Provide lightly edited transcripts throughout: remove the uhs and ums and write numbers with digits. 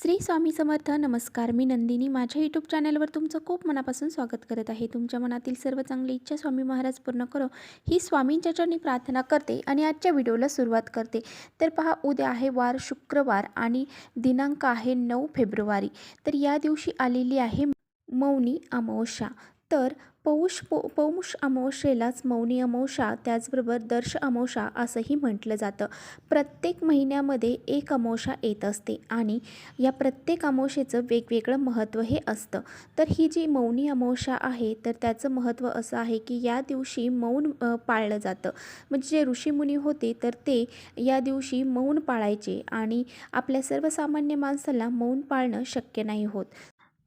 श्री स्वामी समर्थ. नमस्कार, मी नंदिनी. माझ्या यूट्यूब चॅनलवर तुमचं खूप मनापासून स्वागत करत आहे. तुमच्या मनातील सर्व चांगली इच्छा स्वामी महाराज पूर्ण करो ही स्वामींच्या चरणी प्रार्थना करते आणि आजच्या व्हिडिओला सुरुवात करते. तर पहा, उद्या आहे वार शुक्रवार आणि दिनांक आहे 9 फेब्रुवारी. तर या दिवशी आलेली आहे मौनी अमावस्या. तर पौष अमावस्येलाच मौनी अमावस्या, त्याचबरोबर दर्श अमावस्या असंही म्हटलं जातं. प्रत्येक महिन्यामध्ये एक अमावस्या येत असते आणि या प्रत्येक अमावस्येचं वेगवेगळं महत्त्व हे असतं. तर ही जी मौनी अमावस्या आहे, तर त्याचं महत्त्व असं आहे की या दिवशी मौन पाळलं जातं. म्हणजे जे ऋषीमुनी होते तर ते या दिवशी मौन पाळायचे आणि आपल्या सर्वसामान्य माणसाला मौन पाळणं शक्य नाही होत.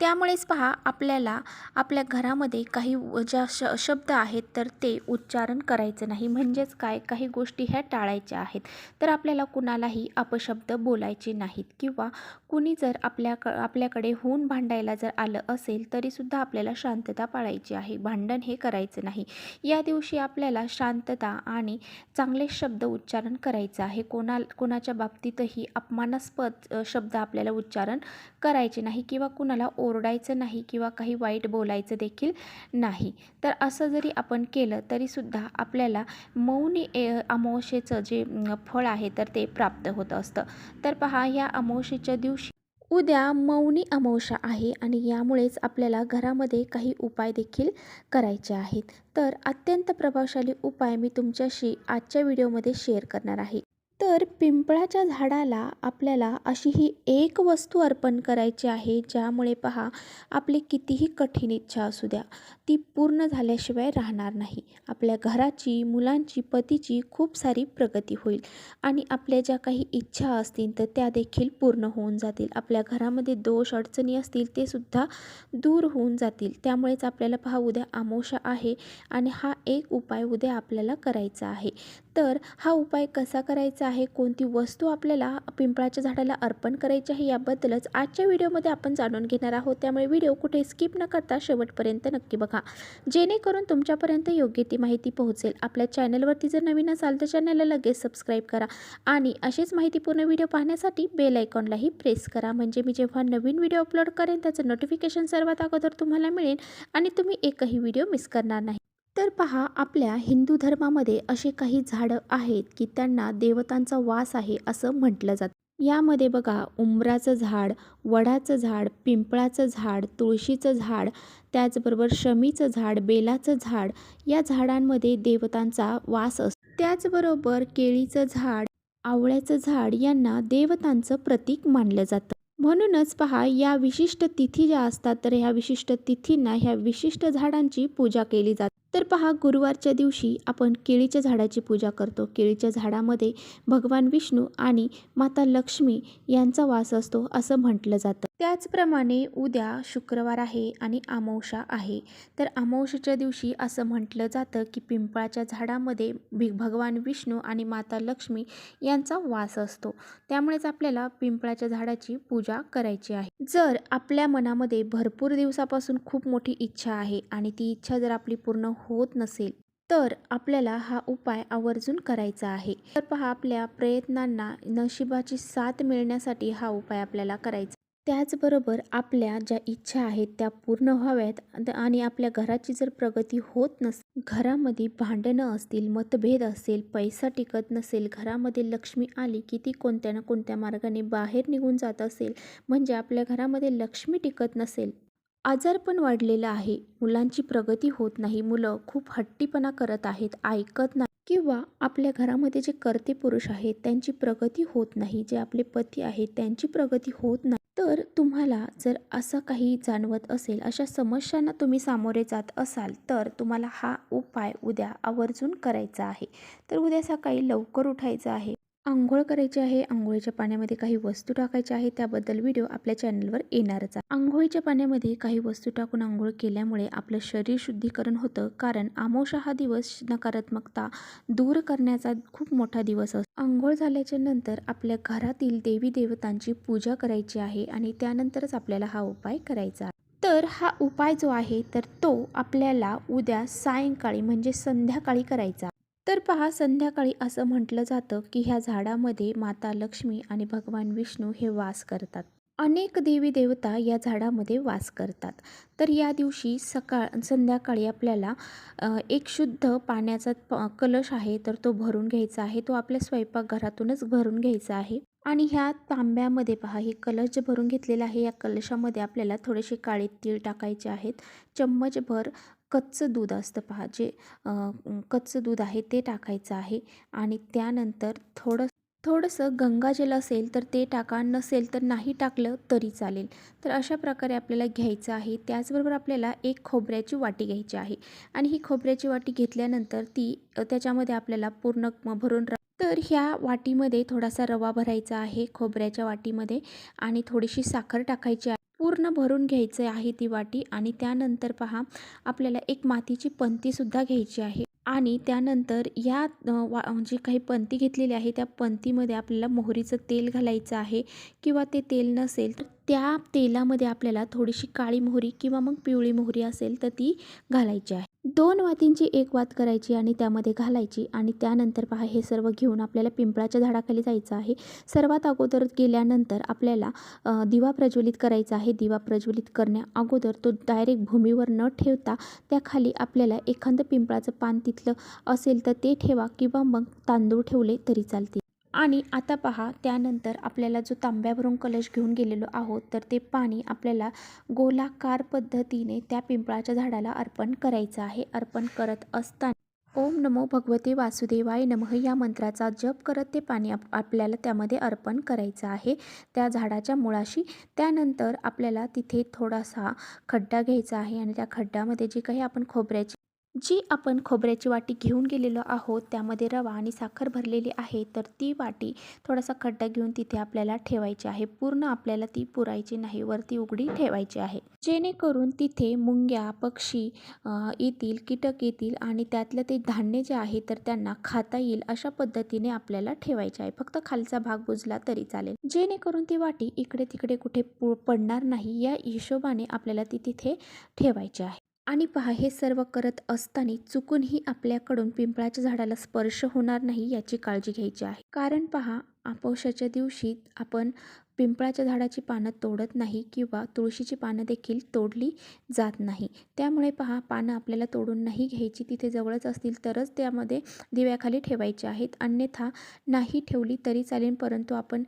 त्यामुळेच पहा, आपल्याला आपल्या घरामध्ये काही ज्या शब्द आहेत तर ते उच्चारण करायचं नाही. म्हणजेच काय, काही गोष्टी ह्या टाळायच्या आहेत. तर आपल्याला कुणालाही अपशब्द बोलायचे नाहीत किंवा कुणी जर आपल्याकडे होऊन भांडायला जर आलं असेल तरीसुद्धा आपल्याला शांतता पाळायची आहे. भांडण हे करायचं नाही. या दिवशी आपल्याला शांतता आणि चांगले शब्द उच्चारण करायचं आहे. कोणाच्या बाबतीतही अपमानास्पद शब्द आपल्याला उच्चारण करायचे नाही किंवा कुणाला ओरडायचं नाही किंवा काही वाईट बोलायचं देखील नाही. तर असं जरी आपण केलं तरीसुद्धा आपल्याला मौनी अमावस्येचं जे फळ आहे तर ते प्राप्त होत असतं. तर पहा, या अमावस्येच्या दिवशी उद्या मौनी अमावस्या आहे आणि यामुळेच आपल्याला घरामध्ये काही उपाय देखील करायचे आहेत. तर अत्यंत प्रभावशाली उपाय मी तुमच्याशी आजच्या व्हिडिओमध्ये शेअर करणार आहे. तर पिंपळाच्या झाडाला आपल्याला अशी ही एक वस्तू अर्पण करायची आहे, ज्यामुळे पहा, आपली कितीही कठीण इच्छा असू द्या, ती पूर्ण झाल्याशिवाय राहणार नाही. आपल्या घराची, मुलांची, पतीची खूप सारी प्रगती होईल आणि आपल्या ज्या काही इच्छा असतील तर त्या देखील पूर्ण होऊन जातील. आपल्या घरामध्ये दोष अडचणी असतील ते सुद्धा दूर होऊन जातील. त्यामुळेच आपल्याला पहा, उद्या अमावस्या आहे आणि हा एक उपाय उद्या आपल्याला करायचा आहे. तर हा उपाय कसा करायचा आहे, कोणती वस्तू आपल्याला पिंपळाच्या झाडाला अर्पण करायची आहे, याबद्दलच आजच्या व्हिडिओमध्ये आपण जाणून घेणार आहोत. त्यामुळे व्हिडिओ कुठे स्किप न करता शेवटपर्यंत नक्की बघा, जेणेकरून तुमच्यापर्यंत योग्य ती माहिती पोहोचेल. आपल्या चॅनलवरती जर नवीन असाल तर चॅनलला लगेच सबस्क्राईब करा आणि असेच माहितीपूर्ण व्हिडिओ पाहण्यासाठी बेल आयकॉनलाही प्रेस करा. म्हणजे मी जेव्हा नवीन व्हिडिओ अपलोड करेन त्याचं नोटिफिकेशन सर्वात अगोदर तुम्हाला मिळेल आणि तुम्ही एकही व्हिडिओ मिस करणार नाही. तर पहा, आपल्या हिंदू धर्मामध्ये असे काही झाडं आहेत की त्यांना देवतांचा वास आहे असं म्हटलं जातं. यामध्ये बघा, उंबराचं झाड, वडाचं झाड, पिंपळाचं झाड, तुळशीचं झाड, त्याचबरोबर शमीचं झाड, बेलाचं झाड, या झाडांमध्ये देवतांचा वास असतो. त्याचबरोबर केळीचं झाड, आवळ्याचं झाड यांना देवतांचं प्रतीक मानलं जातं. म्हणूनच पहा, या विशिष्ट तिथी ज्या असतात तर ह्या विशिष्ट तिथींना ह्या विशिष्ट झाडांची पूजा केली जाते. तर पहा, गुरुवारच्या दिवशी आपण केळीच्या झाडाची पूजा करतो. केळीच्या झाडामध्ये भगवान विष्णू आणि माता लक्ष्मी यांचा वास असतो असं म्हटलं जातं. त्याचप्रमाणे उद्या शुक्रवार आहे आणि अमावस्या आहे. तर अमावस्येच्या दिवशी असं म्हटलं जातं की पिंपळाच्या झाडामध्ये भगवान विष्णू आणि माता लक्ष्मी यांचा वास असतो. त्यामुळेच आपल्याला पिंपळाच्या झाडाची पूजा करायची आहे. जर आपल्या मनामध्ये भरपूर दिवसापासून खूप मोठी इच्छा आहे आणि ती इच्छा जर आपली पूर्ण होत नसेल तर आपल्याला हा उपाय आवर्जून करायचा आहे. तर पहा, आपल्या प्रयत्नांना नशिबाची साथ मिळण्यासाठी हा उपाय आपल्याला करायचा. त्याचबरोबर आपल्या ज्या इच्छा आहेत त्या पूर्ण व्हाव्यात आणि आपल्या घराची जर प्रगती होत नसेल, घरामध्ये भांडणं असतील, मतभेद असेल, पैसा टिकत नसेल, घरामध्ये लक्ष्मी आली की ती कोणत्या ना कोणत्या मार्गाने बाहेर निघून जात असेल, म्हणजे आपल्या घरामध्ये लक्ष्मी टिकत नसेल, आजारपण वाढलेलं आहे, मुलांची प्रगती होत नाही, मुलं खूप हट्टीपणा करत आहेत, ऐकत नाही, किंवा आपल्या घरामध्ये जे कर्ते पुरुष आहेत त्यांची प्रगती होत नाही, जे आपले पती आहेत त्यांची प्रगती होत नाही, तर तुम्हाला जर असं काही जाणवत असेल, अशा समस्यांना तुम्ही सामोरे जात असाल तर तुम्हाला हा उपाय उद्या आवर्जून करायचा आहे. तर उद्या सकाळी लवकर उठायचं आहे, अंघोळ करायची आहे. अंघोळीच्या पाण्यामध्ये काही वस्तू टाकायच्या आहे, त्याबद्दल व्हिडिओ आपल्या चॅनलवर येणारच आहे. अंघोळीच्या पाण्यामध्ये काही वस्तू टाकून अंघोळ केल्यामुळे आपलं शरीर शुद्धीकरण होतं, कारण अमावस्या हा दिवस नकारात्मकता दूर करण्याचा खूप मोठा दिवस असतो. अंघोळ झाल्याच्या नंतर आपल्या घरातील देवी देवतांची पूजा करायची आहे आणि त्यानंतरच आपल्याला हा उपाय करायचा आहे. तर हा उपाय जो आहे तर तो आपल्याला उद्या सायंकाळी म्हणजे संध्याकाळी करायचा. तर पहा, संध्याकाळी असं म्हटलं जातं की ह्या झाडामध्ये माता लक्ष्मी आणि भगवान विष्णू हे वास करतात. अनेक देवी देवता या झाडामध्ये वास करतात. तर या दिवशी संध्याकाळी आपल्याला एक शुद्ध पाण्याचा कलश आहे तर तो भरून घ्यायचा आहे. तो आपल्या स्वयंपाकघरातूनच भरून घ्यायचा आहे. आणि ह्या तांब्यामध्ये पहा, हे कलश जे भरून घेतलेला आहे, या कलशामध्ये आपल्याला थोडेसे काळे तीळ टाकायचे आहेत. चम्मचभर कच्चं दूध असतं पहा, जे कच्चं दूध आहे ते टाकायचं आहे. आणि त्यानंतर थोडंसं गंगाजल असेल तर ते टाका, नसेल तर नाही टाकलं तरी चालेल. तर अशा प्रकारे आपल्याला घ्यायचं आहे. त्याचबरोबर आपल्याला एक खोबऱ्याची वाटी घ्यायची आहे आणि ही खोबऱ्याची वाटी घेतल्यानंतर त्याच्यामध्ये आपल्याला पूर्ण भरून तर ह्या वाटीमध्ये थोडासा रवा भरायचा आहे खोबऱ्याच्या वाटीमध्ये आणि थोडीशी साखर टाकायची आहे. पूर्ण भरून घ्यायचं आहे ती वाटी. आणि त्यानंतर पहा, आपल्याला एक मातीची पंतीसुद्धा घ्यायची आहे. आणि त्यानंतर जी काही पंती घेतलेली आहे त्या पंतीमध्ये आपल्याला मोहरीचं तेल घालायचं आहे. किंवा ते तेल नसेल तर त्या तेलामध्ये आपल्याला थोडीशी काळी मोहरी किंवा मग पिवळी मोहरी असेल तर ती घालायची आहे. 2 वातींची एक वात करायची आणि त्यामध्ये घालायची. आणि त्यानंतर पहा, हे सर्व घेऊन आपल्याला पिंपळाच्या झाडाखाली जायचं आहे. सर्वात अगोदर गेल्यानंतर आपल्याला दिवा प्रज्वलित करायचा आहे. दिवा प्रज्वलित करण्या अगोदर तो डायरेक्ट भूमीवर न ठेवता त्याखाली आपल्याला एखादं पिंपळाचं पान तिथलं असेल तर ते ठेवा किंवा मग तांदूळ ठेवले तरी चालतील. आणि आता पहा, त्यानंतर आपल्याला जो तांब्यावरून कलश घेऊन गेलेलो आहोत तर ते पाणी आपल्याला गोलाकार पद्धतीने त्या पिंपळाच्या झाडाला अर्पण करायचं आहे. अर्पण करत असताना ओम नमो भगवते वासुदेवाय नमः या मंत्राचा जप करत ते पाणी आपल्याला त्यामध्ये अर्पण करायचं आहे त्या झाडाच्या मुळाशी. त्यानंतर आपल्याला तिथे थोडासा खड्डा घ्यायचा आहे आणि त्या खड्ड्यामध्ये जी आपण खोबऱ्याची वाटी घेऊन गेलेलो आहोत त्यामध्ये रवा आणि साखर भरलेली आहे. तर ती वाटी थोडासा खड्डा घेऊन तिथे आपल्याला ठेवायची आहे. पूर्ण आपल्याला ती पुरायची नाही, वरती उघडी ठेवायची आहे. जेणेकरून तिथे मुंग्या, पक्षी येतील, कीटक येतील आणि त्यातलं ते धान्य जे आहे तर त्यांना खाता येईल अशा पद्धतीने आपल्याला ठेवायचे आहे. फक्त खालचा भाग बुजला तरी चालेल, जेणेकरून ती वाटी इकडे तिकडे कुठे पडणार नाही या हिशोबाने आपल्याला ती तिथे ठेवायची आहे. आणि पहा, हे सर्व करत असताना चुकूनही आपल्याकडून पिंपळाच्या झाडाला स्पर्श होणार नाही याची काळजी घ्यायची आहे. कारण पहा, आपोशाच्या दिवशी आपण पिंपळाच्या झाडाची पानं तोडत नाही किंवा तुळशीची पानं देखील तोडली जात नाही. त्यामुळे पहा, पानं आपल्याला तोडून नाही घ्यायची. तिथे जवळच असतील तरच त्यामध्ये दिव्याखाली ठेवायची आहेत, अन्यथा नाही ठेवली तरी चालेल. परंतु आपण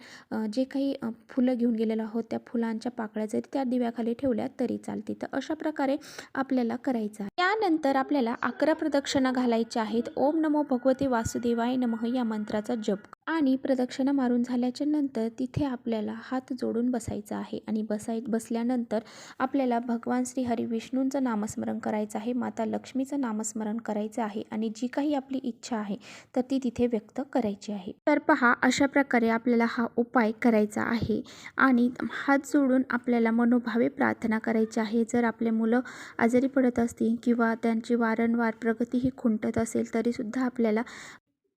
जे काही फुलं घेऊन गेलेलो आहोत त्या फुलांच्या पाकळ्या जरी त्या दिव्याखाली ठेवल्या तरी चालते. तर अशा प्रकारे आपल्याला करायचं आहे. त्यानंतर आपल्याला 11 प्रदक्षिणा घालायच्या आहेत. ओम नमो भगवते वासुदेवाय नमः या मंत्राचा जप. आणि प्रदक्षिणा मारून झाल्याच्या नंतर तिथे आपल्याला हात जोडून बसायचं आहे. आणि बसल्यानंतर आपल्याला भगवान श्री हरी विष्णूंचं नामस्मरण करायचं आहे, माता लक्ष्मीचं नामस्मरण करायचं आहे आणि जी काही आपली इच्छा आहे तर ती तिथे व्यक्त करायची आहे. तर पहा, अशा प्रकारे आपल्याला हा उपाय करायचा आहे. आणि हात जोडून आपल्याला मनोभावे प्रार्थना करायची आहे. जर आपले मुलं आजारी पडत असतील किंवा त्यांची वारंवार प्रगती ही खुंटत असेल तरीसुद्धा आपल्याला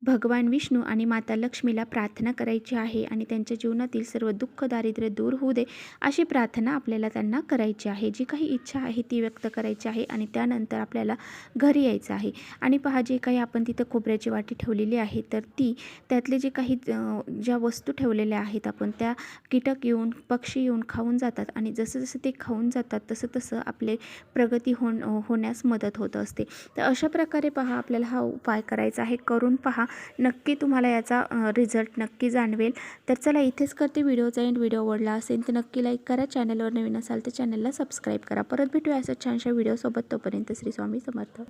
भगवान विष्णू आणि माता लक्ष्मीला प्रार्थना करायची आहे आणि त्यांच्या जीवनातील सर्व दुःख दारिद्र्य दूर होऊ दे अशी प्रार्थना आपल्याला त्यांना करायची आहे. जी काही इच्छा आहे ती व्यक्त करायची आहे आणि त्यानंतर आपल्याला घरी यायचं आहे. आणि पहा, जे काही आपण तिथं खोबऱ्याची वाटी ठेवलेली आहे तर त्यातले जे काही ज्या वस्तू ठेवलेल्या आहेत आपण, त्या कीटक येऊन, पक्षी येऊन खाऊन जातात आणि जसं जसं ते खाऊन जातात तसं तसं आपले प्रगती होण्यास मदत होत असते. तर अशा प्रकारे पहा, आपल्याला हा उपाय करायचा आहे. करून पहा, नक्की तुम्हाला याचा रिझल्ट नक्की जाणवेल. तर चला, इथेच करते व्हिडिओचा एंड. व्हिडिओ आवडला असेल तर नक्की लाईक करा. चॅनलवर नवीन असाल तर चॅनलला सबस्क्राईब करा. परत भेटूया असं छानशा व्हिडिओसोबत. तोपर्यंत श्री स्वामी समर्थ.